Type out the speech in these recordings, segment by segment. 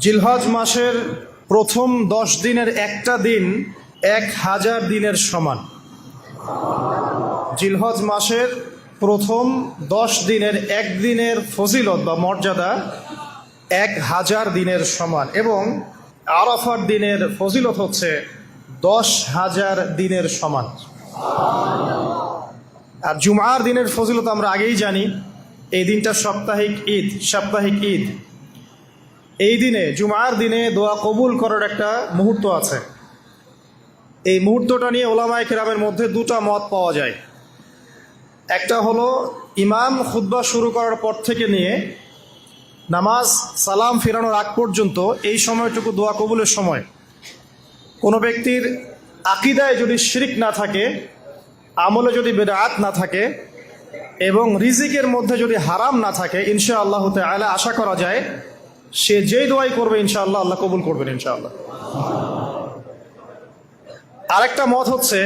জিলহজ মাসের প্রথম 10 দিনের একটা দিন 1000 দিনের সমান। জিলহজ মাসের প্রথম 10 দিনের একদিনের ফজিলত বা মর্যাদা 1000 দিনের সমান, এবং আরাফার দিনের ফজিলত হচ্ছে 10,000 দিনের সমান। আর জুমার দিনের ফজিলত আমরা আগেই জানি, এই দিনটা সাপ্তাহিক ঈদ। এই দিনে জুমার দিনে দোয়া কবুল করার একটা মুহূর্ত আছে। এই মুহূর্তটা নিয়ে ওলামায়ে কেরামের মধ্যে দুটা মত পাওয়া যায়। একটা হলো ইমাম খুতবা শুরু করার পর থেকে নিয়ে নামাজ সালাম ফেরানোর আগ পর্যন্ত এই সময়টুকু দোয়া কবুলের সময়। কোনো ব্যক্তির আকীদায় যদি শিরক না থাকে, আমলে যদি বেদাত না থাকে, এবং রিজিকের মধ্যে যদি হারাম না থাকে, ইনশাআল্লাহ তাআলা আশা করা যায় সে যেই দোয়াই করবে ইনশাআল্লাহ আল্লাহ কবুল করবেন ইনশাআল্লাহ। আরেকটা মত হচ্ছে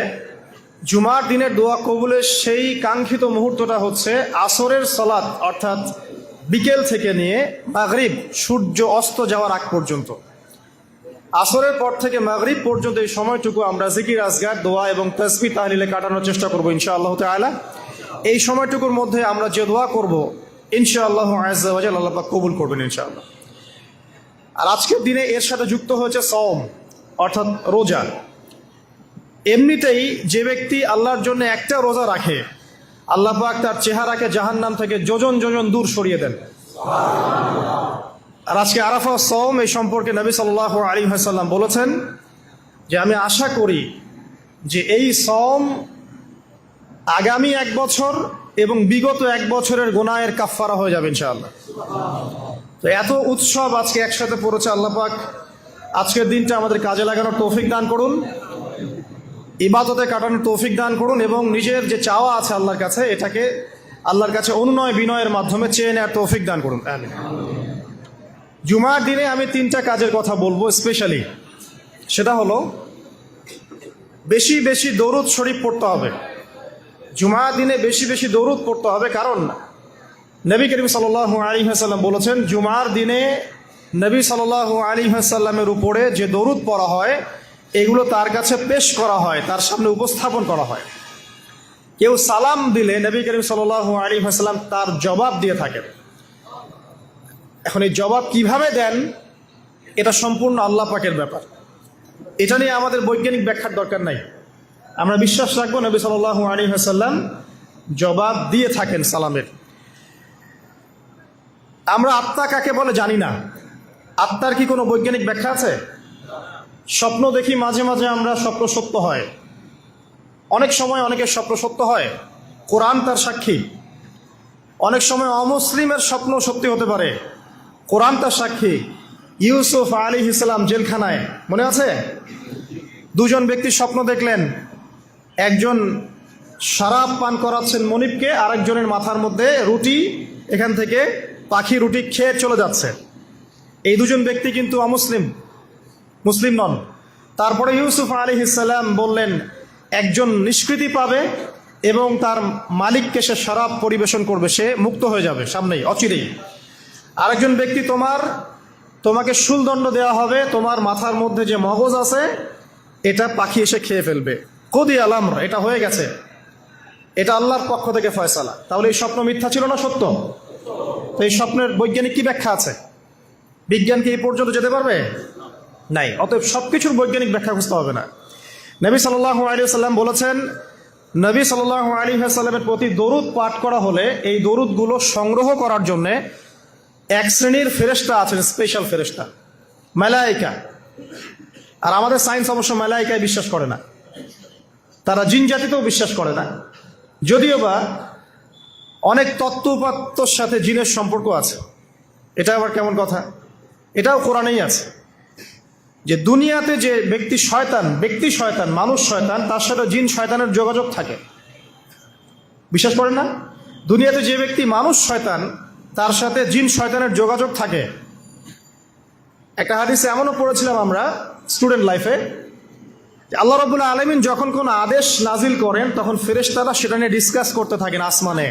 জুমার দিনের দোয়া কবুলের সেই কাঙ্ক্ষিত মুহূর্তটা হচ্ছে আসরের সালাত, অর্থাৎ বিকেল থেকে নিয়ে মাগরিব সূর্য অস্ত যাওয়ার আগ পর্যন্ত। আসরের পর থেকে মাগরিব পর্যন্ত এই সময়টুকু আমরা জিকির আজগার দোয়া এবং তাসবিহ তাহলিলে কাটানোর চেষ্টা করবো ইনশাআল্লাহ তাআলা। এই সময়টুকুর মধ্যে আমরা যে দোয়া করব ইনশাআল্লাহ আজ্জা ওয়া জাল্লা আল্লাহ পাক কবুল করবেন ইনশাআল্লাহ। আর আজকের দিনে এর সাথে যুক্ত হয়েছে সওম, অর্থাৎ রোজা। এমনিতেই যে ব্যক্তি আল্লাহর জন্য একটা রোজা রাখে, আল্লাহ পাক তার চেহারাকে জাহান্নাম থেকে যোজন যোজন দূর সরিয়ে দেন। আর আজকে আরাফা সওম, এই সম্পর্কে নবী সাল্লাল্লাহু আলাইহি ওয়াসাল্লাম বলেছেন যে আমি আশা করি যে এই সওম আগামী 1 বছর এবং বিগত 1 বছরের গুনাহের কাফফারা হয়ে যাবে ইনশাআল্লাহ। তো এত উৎসব আজকে একসাথে পড়েছে, আল্লাহ পাক আজকের দিনটা আমাদের কাজে লাগানোর তৌফিক দান করুন, ইবাদতে কাটানোর তৌফিক দান করুন, এবং নিজের যে চাওয়া আছে আল্লাহর কাছে এটাকে আল্লাহর কাছে অনুনয় বিনয়ের মাধ্যমে চেয়ে নেওয়ার তৌফিক দান করুন। আমিন। জুমার দিনে আমি 3টা কাজের কথা বলবো স্পেশালি। সেটা হলো বেশি বেশি দরুদ শরীফ পড়তে হবে। জুমার দিনে বেশি বেশি দরুদ পড়তে হবে, কারণ নবী করিম সাল্লাল্লাহু আলাইহি ওয়াসাল্লাম বলেছেন জুমার দিনে নবী সাল্লাল্লাহু আলাইহি ওয়াসাল্লামের উপরে যে দরুদ পড়া হয় এগুলো তার কাছে পেশ করা হয়, তার সামনে উপস্থাপন করা হয়। কেউ সালাম দিলে নবী করিম সাল্লাল্লাহু আলাইহি ওয়াসাল্লাম তার জবাব দিয়ে থাকেন। এখন এই জবাব কিভাবে দেন এটা সম্পূর্ণ আল্লাহ পাকের ব্যাপার। এটা নিয়ে আমাদের বৈজ্ঞানিক ব্যাখ্যার দরকার নাই। আমরা বিশ্বাস রাখবো নবী সাল্লাল্লাহু আলাইহি ওয়াসাল্লাম জবাব দিয়ে থাকেন সালামের। আমরা আত্মা কাকে বলে জানি না। আত্মার কি কোনো বৈজ্ঞানিক ব্যাখ্যা আছে? স্বপ্ন দেখি মাঝে মাঝে আমরা, স্বপ্ন সত্য হয়। অনেক সময় অনেকের স্বপ্ন সত্য হয়, কোরআন তার সাক্ষী। অনেক সময় অমুসলিমের স্বপ্ন সত্যি হতে পারে, কোরআন তার সাক্ষী। ইউসুফ আলাইহিস সালাম জেলখানায়, মনে আছে? 2 জন ব্যক্তি স্বপ্ন দেখলেন, একজন শরাব পান করাচ্ছেন মনিবকে, আরেকজনের মাথার মধ্যে রুটি, এখান থেকে পাখি রুটি খেয়ে চলে যাচ্ছে। এই 2 জন ব্যক্তি কিন্তু মুসলিম নন। তারপরে ইউসুফ আলাইহিস সালাম বললেন একজন নিষ্কৃতি পাবে এবং তার মালিককে সে শরাব পরিবেশন করবে, সে মুক্ত হয়ে যাবে সামনেই, অচিরেই। আরেকজন ব্যক্তি তোমাকে শুলদণ্ড দেওয়া হবে, তোমার মাথার মধ্যে যে মগজ আছে এটা পাখি এসে খেয়ে ফেলবে। কদি আলাম, এটা হয়ে গেছে, এটা আল্লাহর পক্ষ থেকে ফয়সালা। তাহলে এই স্বপ্ন মিথ্যা ছিল না সত্য? তো এই স্বপ্নের বৈজ্ঞানিক কি ব্যাখ্যা আছে? বিজ্ঞান কি এই পর্যন্ত যেতে পারবে? নাই। অতএব সবকিছুর বৈজ্ঞানিক ব্যাখ্যা খুঁজতে হবে না। নবী সাল্লাল্লাহু আলাইহি ওয়াসাল্লাম বলেছেন, নবী সাল্লাল্লাহু আলাইহি ওয়াসাল্লামের প্রতি দরুদ পাঠ করা হলে এই দরুদগুলো সংগ্রহ করার জন্যে 1 শ্রেণীর ফেরেশতা আছেন, স্পেশাল ফেরেশতা, মালায়েকা। আর আমাদের সায়েন্স অবশ্য মালায়েকায় বিশ্বাস করে না, তারা জিন জাতিতেও বিশ্বাস করে না। যদিও বা অনেক তত্ত্ব উপাত্তর সাথে জিনের সম্পর্ক আছে। এটা আবার কেমন কথা? এটাও কোরআনেই আছে যে দুনিয়াতে যে ব্যক্তি শয়তান, মানুষ শয়তান, তার সাথে জিন শয়তানের যোগাযোগ থাকে। বিশ্বাস করেন না? দুনিয়াতে যে ব্যক্তি মানুষ শয়তান, তার সাথে জিন শয়তানের যোগাযোগ থাকে। একটা হাদিসে এমনও পড়েছিলাম আমরা স্টুডেন্ট লাইফে, আল্লাহ রাব্বুল আলামিন যখন কোন আদেশ নাজিল করেন তখন ফেরেশতারা সেটা নিয়ে ডিসকাস করতে থাকেন আসমানে,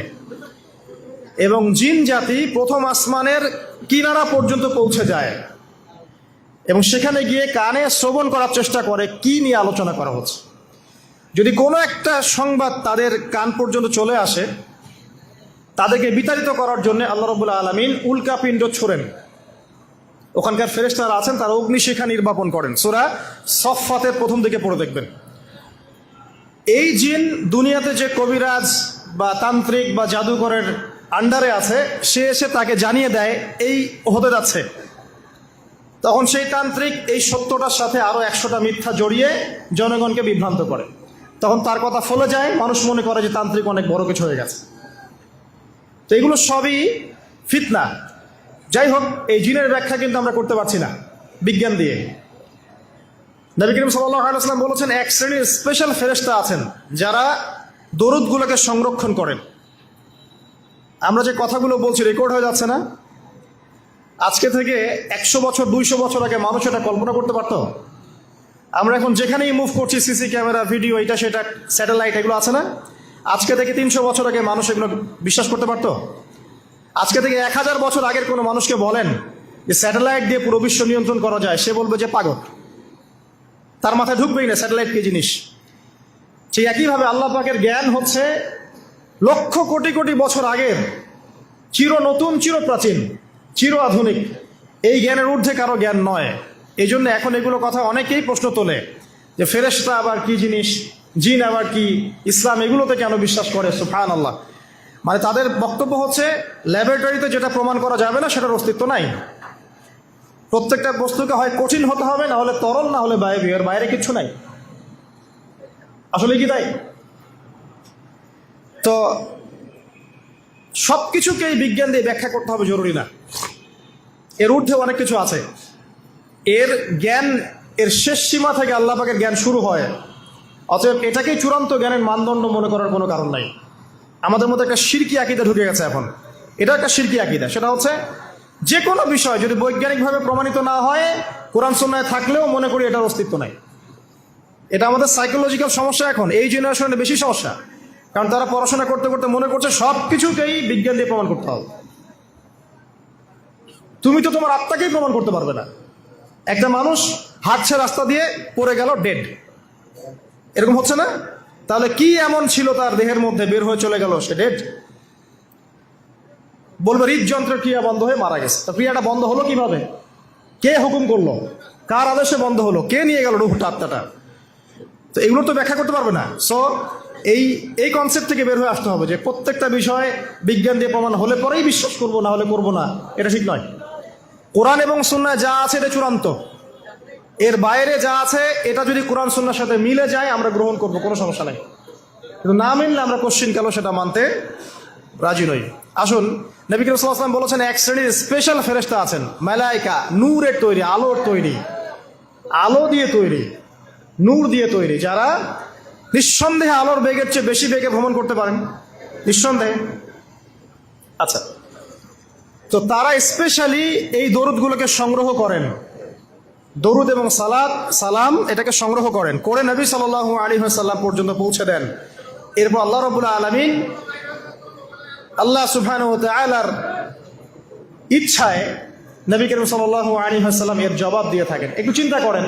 এবং জিন জাতি প্রথম আসমানের কিনারা পর্যন্ত পৌঁছে যায়। এবং সেখানে গিয়ে কানে শ্রবণ করার চেষ্টা করে কি নিয়ে আলোচনা করা হচ্ছে। যদি কোনো একটা সংবাদ তাদের কান পর্যন্ত চলে আসে, তাদেরকে বিতাড়িত করার জন্য আল্লাহ রাব্বুল আলামিন উল্কাপিণ্ড ছোড়েন। ওখানকার ফেরেশতারা আছেন, তারা অগ্নিশিখা নির্বাপন করেন। সূরা সফফাতের প্রথম দিকে পড়ে দেখবেন। এই জিন দুনিয়াতে যে কবিরাজ বা তান্ত্রিক বা জাদুকরের আন্ডারে আছে, সে এসে তাকে জানিয়ে দেয় এই হতে যাচ্ছে। তখন সেই তান্ত্রিক এই সত্যটার সাথে আরো 100টা মিথ্যা জড়িয়ে জনগণকে বিভ্রান্ত করে। তখন তার কথা ফলে যায়, মানুষ মনে করে যে তান্ত্রিক অনেক বড় কিছু হয়ে গেছে। তো এগুলো সবই ফিতনা। যাই হোক, এই জিনের ব্যাখ্যা কিন্তু আমরা করতে পারছি না বিজ্ঞান দিয়ে। নবী করিম সাল্লাল্লাহু আলাইহি ওয়াসাল্লাম বলেছেন, এক শ্রেণীর স্পেশাল ফেরেশতা আছেন যারা দরুদগুলোকে সংরক্ষণ করেন। আমরা যে কথাগুলো বলছি রেকর্ড হয়ে যাচ্ছে না? আজকে থেকে 100 বছর 200 বছর আগে মানুষ এটা কল্পনা করতে পারত? আমরা এখন যেখানেই মুভ করছি, সিসি ক্যামেরা, ভিডিও, এটা সেটা, স্যাটেলাইট, এগুলো আছে না? আজকে থেকে 300 বছর আগে মানুষ এগুলো বিশ্বাস করতে পারত? আজকে থেকে 1000 বছর আগের কোনো মানুষকে বলেন যে স্যাটেলাইট দিয়ে পুরো বিশ্ব নিয়ন্ত্রণ করা যায়, সে বলবে যে পাগল। তার মাথায় ঢুকবেই না স্যাটেলাইট কি জিনিস। সেই একইভাবে আল্লাহ পাকের জ্ঞান হচ্ছে লক্ষ কোটি কোটি বছর আগের, চির নতুন, চির প্রাচীন, চির আধুনিক। এই জ্ঞানের ঊর্ধ্বে কারো জ্ঞান নয়। এই জন্য এখন এগুলো কথা অনেকেই প্রশ্ন তোলে যে ফেরেশতা আবার কি জিনিস, জিন আবার কি, ইসলাম এগুলোতে কেন বিশ্বাস করে? সুবহানাল্লাহ। মানে তাদের বক্তব্য হচ্ছে ল্যাবরেটরিতে যেটা প্রমাণ করা যাবে না সেটার অস্তিত্ব নাই। প্রত্যেকটা বস্তুকে হয় কঠিন হতে হবে, না হলে তরল, না হলে বায়বীয়, এর বাইরে কিচ্ছু নাই। আসলে কি তাই? তো সব কিছুকেই বিজ্ঞান দিয়ে ব্যাখ্যা করতে হবে জরুরি না। এর ঊর্ধ্বে অনেক কিছু আছে। এর জ্ঞান, এর শেষ সীমা থেকে আল্লাহ পাকের জ্ঞান শুরু হয়। অতএব এটাকেই চূড়ান্ত জ্ঞানের মানদণ্ড মনে করার কোনো কারণ নাই। আমাদের মধ্যে একটা শিরকি আকীদা ঢুকে গেছে এখন। এটা একটা শিরকি আকীদা। সেটা হচ্ছে যে কোনো বিষয় যদি বৈজ্ঞানিকভাবে প্রমাণিত না হয়, কোরআন সুন্নাহয় থাকলেও মনে করি এটার অস্তিত্ব নাই। এটা আমাদের সাইকোলজিক্যাল সমস্যা। এখন এই জেনারেশনের বেশি সমস্যা, কারণ তারা পড়াশোনা করতে করতে মনে করছে সব কিছুকেই বিজ্ঞান দিয়ে প্রমাণ করতে হবে। তুমি তো তোমার আত্মাকেই প্রমাণ করতে পারবে না। একটা মানুষ হাঁটছে রাস্তা দিয়ে, পড়ে গেল, ডেড। এরকম হচ্ছে না? তাহলে কি এমন ছিল তার দেহের মধ্যে, বের হয়ে চলে গেল, সে ডেড? বলবে হৃদযন্ত্রের ক্রিয়া বন্ধ হয়ে মারা গেছে। তা ক্রিয়াটা বন্ধ হলো কিভাবে? কে হুকুম করলো? কার আদেশে বন্ধ হলো? কে নিয়ে গেল রুহটা, আত্মাটা? তো এগুলো তো ব্যাখ্যা করতে পারবে না। সো এই কনসেপ্ট থেকে বের হয়ে আসতে হবে যে প্রত্যেকটা বিষয় বিজ্ঞান দিয়ে প্রমাণ হলে পরেই বিশ্বাস করবো, না হলে করবো না। এটা ঠিক নয়। কোরআন এবং সুন্নাহ যা আছে এটা চূড়ান্ত। এর বাইরে যা আছে এটা যদি কোরআন সুন্নাহর সাথে মিলে যায় আমরা গ্রহণ করবো, কোনো সমস্যা নাই। কিন্তু না মিললে আমরা কোশ্চিনকালও সেটা মানতে রাজি নই। আসুন, নবী করিম সাল্লাল্লাহু আলাইহি ওয়াসাল্লাম বলেছেন, এক শ্রেণীর স্পেশাল ফেরেশতা আছেন, মালায়েকা, নূরের তৈরি, আলোর তৈরি, আলো দিয়ে তৈরি, নূর দিয়ে তৈরি, যারা নিঃসন্দেহে আলোর বেগের চেয়ে বেশি বেগে ভ্রমণ করতে পারেন, নিঃসন্দেহে। আচ্ছা, তো তারা স্পেশালি এই দরুদগুলোকে সংগ্রহ করেন। দরুদ এবং সালাম এটাকে সংগ্রহ করেন, করে নবী সাল্লাল্লাহু আলাইহি ওয়াসাল্লাম পর্যন্ত পৌঁছে দেন। এরপর আল্লাহ রাব্বুল আলামিন, আল্লাহ সুবহানাহু ওয়া তাআলার ইচ্ছায় নবী করিম সাল্লাল্লাহু আলাইহি ওয়াসাল্লাম এর জবাব দিয়ে থাকেন। একটু চিন্তা করেন,